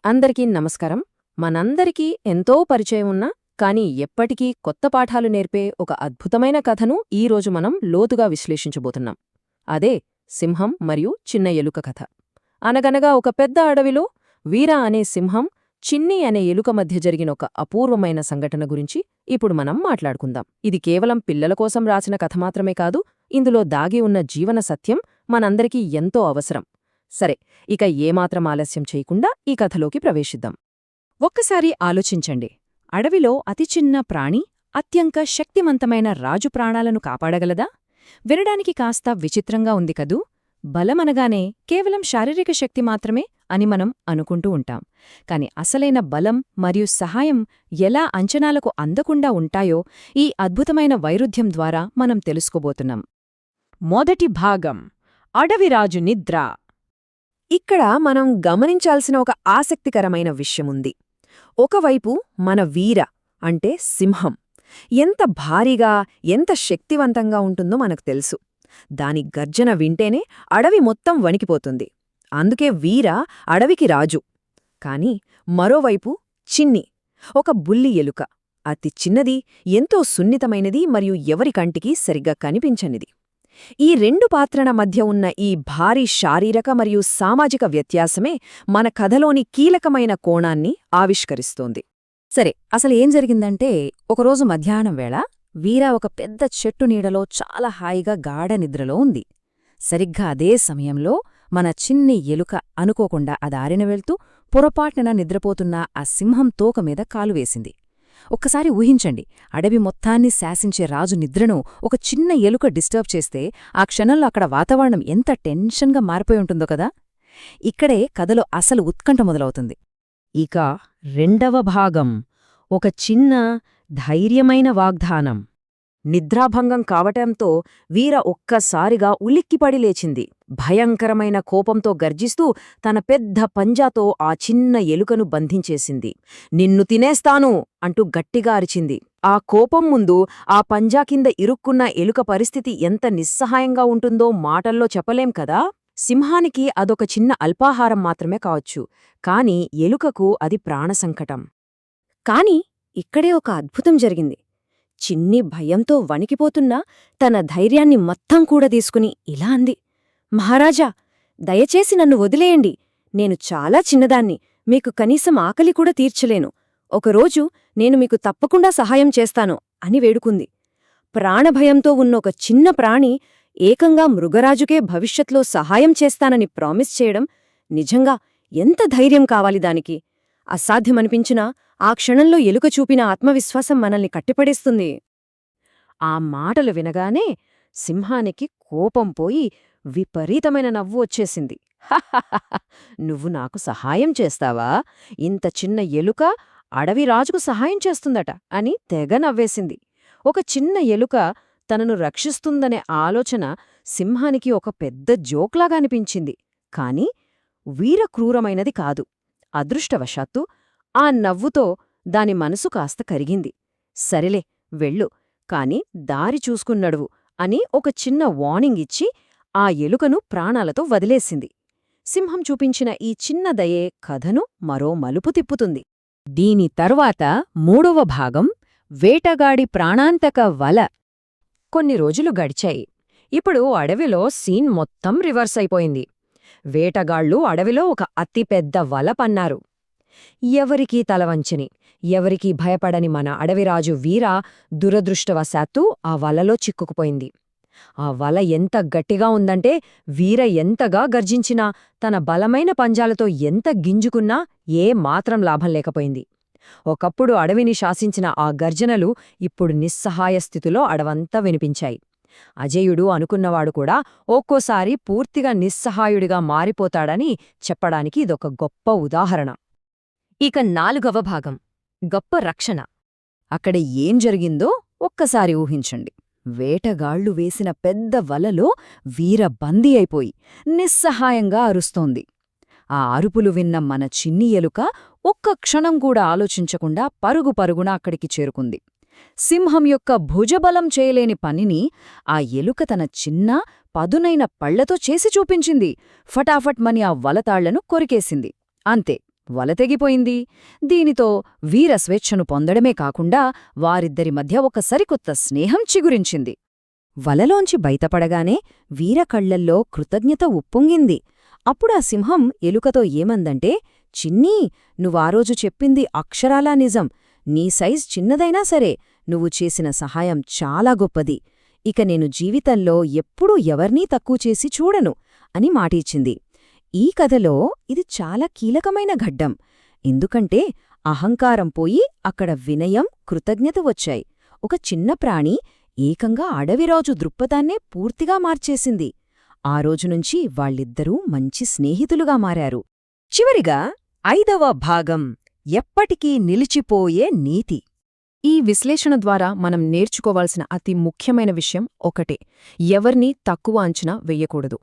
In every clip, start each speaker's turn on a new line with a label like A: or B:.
A: అందరికీ నమస్కారం. మనందరికీ ఎంతో పరిచయం ఉన్న, కానీ ఎప్పటికీ కొత్త పాఠాలు నేర్పే ఒక అద్భుతమైన కథను ఈరోజు మనం లోతుగా విశ్లేషించబోతున్నాం. అదే సింహం మరియు చిన్న ఎలుక కథ. అనగనగా ఒక పెద్ద అడవిలో వీర అనే సింహం, చిన్ని అనే ఎలుక మధ్య జరిగిన ఒక అపూర్వమైన సంఘటన గురించి ఇప్పుడు మనం మాట్లాడుకుందాం. ఇది కేవలం పిల్లల కోసం రాసిన కథ మాత్రమే కాదు, ఇందులో దాగి ఉన్న జీవన సత్యం మనందరికీ ఎంతో అవసరం. సరే, ఇక ఏమాత్రం ఆలస్యం చేయకుండా ఈ కథలోకి ప్రవేశిద్దాం. ఒక్కసారి ఆలోచించండి. అడవిలో అతి చిన్న ప్రాణి అత్యంత శక్తిమంతమైన రాజు ప్రాణాలను కాపాడగలదా? వినడానికి కాస్త విచిత్రంగా ఉంది కదూ. బలమనగానే కేవలం శారీరక శక్తి మాత్రమే అని మనం అనుకుంటూ ఉంటాం. కాని అసలైన బలం మరియు సహాయం ఎలా అంచనాలకు అందకుండా ఉంటాయో ఈ అద్భుతమైన వైరుధ్యం ద్వారా మనం తెలుసుకోబోతున్నాం. మొదటి భాగం: అడవిరాజు నిద్ర. ఇక్కడ మనం గమనించాల్సిన ఒక ఆసక్తికరమైన విషయముంది. ఒకవైపు మన వీర అంటే సింహం ఎంత భారీగా, ఎంత శక్తివంతంగా ఉంటుందో మనకు తెలుసు. దాని గర్జన వింటేనే అడవి మొత్తం వణికిపోతుంది. అందుకే వీర అడవికి రాజు. కాని మరోవైపు చిన్ని, ఒక బుల్లి ఎలుక, అతి చిన్నది, ఎంతో సున్నితమైనది మరియు ఎవరి కంటికి సరిగ్గా కనిపించనిది. ఈ రెండు పాత్రల మధ్య ఉన్న ఈ భారీ శారీరక మరియు సామాజిక వ్యత్యాసమే మన కథలోని కీలకమైన కోణాన్ని ఆవిష్కరిస్తోంది. సరే, అసలు ఏం జరిగిందంటే, ఒకరోజు మధ్యాహ్నం వేళ వీర ఒక పెద్ద చెట్టు నీడలో చాలా హాయిగా గాఢ నిద్రలో ఉంది. సరిగ్గా అదే సమయంలో మన చిన్ని ఎలుక అనుకోకుండా ఆ దారిన వెళ్తూ పొరపాటున నిద్రపోతున్న ఆ సింహం తోకమీద కాలు వేసింది. ఒక్కసారి ఊహించండి, అడవి మొత్తాన్ని శాసించే రాజు నిద్రను ఒక చిన్న ఎలుక డిస్టర్బ్ చేస్తే ఆ క్షణంలో అక్కడ వాతావరణం ఎంత టెన్షన్గా మారిపోయి ఉంటుందో కదా. ఇక్కడే కథలో అసలు ఉత్కంఠ మొదలవుతుంది. ఇక రెండవ భాగం: ఒక చిన్న ధైర్యమైన వాగ్దానం. నిద్రాభంగం కావటంతో వీర ఒక్కసారిగా ఉలిక్కిపడి లేచింది. భయంకరమైన కోపంతో గర్జిస్తూ తన పెద్ద పంజాతో ఆ చిన్న ఎలుకను బంధించేసింది. నిన్ను తినేస్తాను అంటూ గట్టిగా అరిచింది. ఆ కోపం ముందు ఆ పంజా కింద ఇరుక్కున్న ఎలుక పరిస్థితి ఎంత నిస్సహాయంగా ఉంటుందో మాటల్లో చెప్పలేం కదా. సింహానికి అదొక చిన్న అల్పాహారం మాత్రమే కావచ్చు, కాని ఎలుకకు అది ప్రాణసంకటం. కాని ఇక్కడే ఒక అద్భుతం జరిగింది. చిన్ని భయంతో వణికిపోతున్నా తన ధైర్యాన్ని మొత్తం కూడా తీసుకుని ఇలా అంది: మహారాజా, దయచేసి నన్ను వదిలేయండి. నేను చాలా చిన్నదాన్ని, మీకు కనీసం ఆకలి కూడా తీర్చలేను. ఒకరోజు నేను మీకు తప్పకుండా సహాయం చేస్తాను అని వేడుకుంది. ప్రాణభయంతో ఉన్న ఒక చిన్న ప్రాణి ఏకంగా మృగరాజుకే భవిష్యత్లో సహాయం చేస్తానని ప్రామిస్ చేయడం నిజంగా ఎంత ధైర్యం కావాలి దానికి. అసాధ్యమనిపించినా ఆ క్షణంలో ఎలుక చూపిన ఆత్మవిశ్వాసం మనల్ని కట్టిపడేస్తుంది. ఆ మాటలు వినగానే సింహానికి కోపం పోయి విపరీతమైన నవ్వు వచ్చేసింది. నువ్వు నాకు సహాయం చేస్తావా? ఇంత చిన్న ఎలుక అడవిరాజుకు సహాయం చేస్తుందట అని తెగ నవ్వేసింది. ఒక చిన్న ఎలుక తనను రక్షిస్తుందనే ఆలోచన సింహానికి ఒక పెద్ద జోక్లాగా అనిపించింది. కాని వీర క్రూరమైనది కాదు. అదృష్టవశాత్తు ఆ నవ్వుతో దాని మనసు కాస్త కరిగింది. సరేలే, వెళ్ళు, కాని దారి చూసుకున్నడువు అని ఒక చిన్న వార్నింగ్ ఇచ్చి ఆ ఎలుకను ప్రాణాలతో వదిలేసింది. సింహం చూపించిన ఈ చిన్న దయే కథను మరో మలుపు తిప్పుతుంది. దీని తరువాత మూడవ భాగం: వేటగాడి ప్రాణాంతక వల. కొన్ని రోజులు గడిచాయి. ఇప్పుడు అడవిలో సీన్ మొత్తం రివర్స్ అయిపోయింది. వేటగాళ్లు అడవిలో ఒక అతిపెద్ద వల పన్నారు. ఎవరికీ తలవంచని, ఎవరికీ భయపడని మన అడవిరాజు వీర దురదృష్టవశాత్తు ఆ వలలో చిక్కుకుపోయింది. ఆ వల ఎంత గట్టిగా ఉందంటే వీర ఎంతగా గర్జించినా, తన బలమైన పంజాలతో ఎంత గింజుకున్నా ఏ మాత్రం లాభం లేకపోయింది. ఒకప్పుడు అడవిని శాసించిన ఆ గర్జనలు ఇప్పుడు నిస్సహాయ స్థితిలో అడవంతా వినిపించాయి. అజేయుడు అనుకున్నవాడు కూడా ఒక్కోసారి పూర్తిగా నిస్సహాయుడిగా మారిపోతాడని చెప్పడానికి ఇదొక గొప్ప ఉదాహరణ. ఇక నాలుగవ భాగం: గొప్ప రక్షణ. అక్కడ ఏం జరిగిందో ఒక్కసారి ఊహించండి. వేటగాళ్లు వేసిన పెద్ద వలలో వీర బందీ అయిపోయి నిస్సహాయంగా అరుస్తోంది. ఆ అరుపులు విన్న మన చిన్ని ఎలుక ఒక్క క్షణం కూడా ఆలోచించకుండా పరుగు పరుగున అక్కడికి చేరుకుంది. సింహం యొక్క భుజబలం చేయలేని పనిని ఆ ఎలుక తన చిన్న పదునైన పళ్లతో చేసి చూపించింది. ఫటాఫట్ మని ఆ వలతాళ్లను కొరికేసింది. అంతే,
B: వల తెగిపోయింది. దీనితో వీర స్వేచ్ఛను పొందడమే కాకుండా వారిద్దరి మధ్య ఒక సరికొత్త స్నేహం చిగురించింది. వలలోంచి బయటపడగానే వీర కళ్లల్లో కృతజ్ఞత ఉప్పొంగింది. అప్పుడా సింహం ఎలుకతో ఏమందంటే, చిన్నీ, నువ్వారోజు చెప్పింది అక్షరాలా నిజం. నీ సైజ్ చిన్నదైనా సరే నువ్వు చేసిన సహాయం చాలా గొప్పది. ఇక నేను జీవితంలో ఎప్పుడూ ఎవర్నీ తక్కువ చేసి చూడను అని మాటిచ్చింది. ఈ కథలో ఇది చాలా కీలకమైన ఘట్టం. ఎందుకంటే అహంకారం పోయి అక్కడ వినయం, కృతజ్ఞత వచ్చాయి. ఒక చిన్న ప్రాణి ఏకంగా అడవిరాజు దృక్పథాన్నే పూర్తిగా మార్చేసింది. ఆ రోజునుంచి వాళ్ళిద్దరూ మంచి స్నేహితులుగా మారారు. చివరిగా 5వ భాగం, ఎప్పటికీ నిలిచిపోయే నీతి.
A: ఈ విశ్లేషణ ద్వారా మనం నేర్చుకోవాల్సిన అతి ముఖ్యమైన విషయం ఒకటే: ఎవర్నీ తక్కువ అంచనా వెయ్యకూడదు.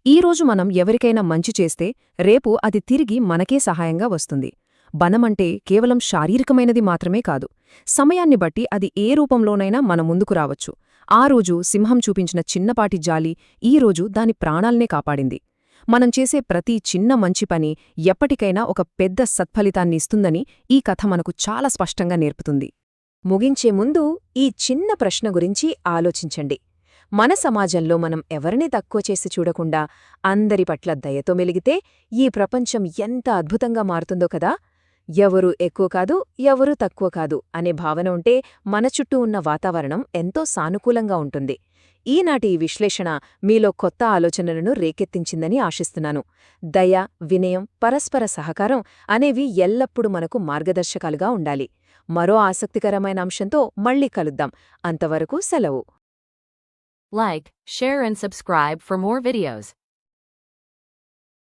A: ఈరోజు మనం ఎవరికైనా మంచి చేస్తే రేపు అది తిరిగి మనకే సహాయంగా వస్తుంది. బనమంటే కేవలం శారీరకమైనది మాత్రమే కాదు, సమయాన్ని బట్టి అది ఏ రూపంలోనైనా మన ముందుకు రావచ్చు. ఆ రోజు సింహం చూపించిన చిన్నపాటి జాలి ఈరోజు దాని ప్రాణాల్నే కాపాడింది. మనం చేసే ప్రతి చిన్న మంచి పని ఎప్పటికైనా ఒక పెద్ద సత్ఫలితాన్ని ఇస్తుందని ఈ కథ మనకు చాలా స్పష్టంగా నేర్పుతుంది. ముగించే ముందు ఈ చిన్న ప్రశ్న గురించి ఆలోచించండి. మన సమాజంలో మనం ఎవరినీ తక్కువ చేసి చూడకుండా అందరి పట్ల దయతో మెలిగితే ఈ ప్రపంచం ఎంత అద్భుతంగా మారుతుందో కదా. ఎవరూ ఎక్కువ కాదు, ఎవరూ తక్కువ కాదు అనే భావన ఉంటే మన చుట్టూ ఉన్న వాతావరణం ఎంతో సానుకూలంగా ఉంటుంది. ఈనాటి ఈ విశ్లేషణ మీలో కొత్త ఆలోచనలను రేకెత్తించిందని ఆశిస్తున్నాను. దయ, వినయం, పరస్పర సహకారం అనేవి ఎల్లప్పుడూ మనకు మార్గదర్శకాలుగా ఉండాలి. మరో ఆసక్తికరమైన అంశంతో మళ్ళీ కలుద్దాం. అంతవరకు సెలవు.
C: Like, share and subscribe for more videos.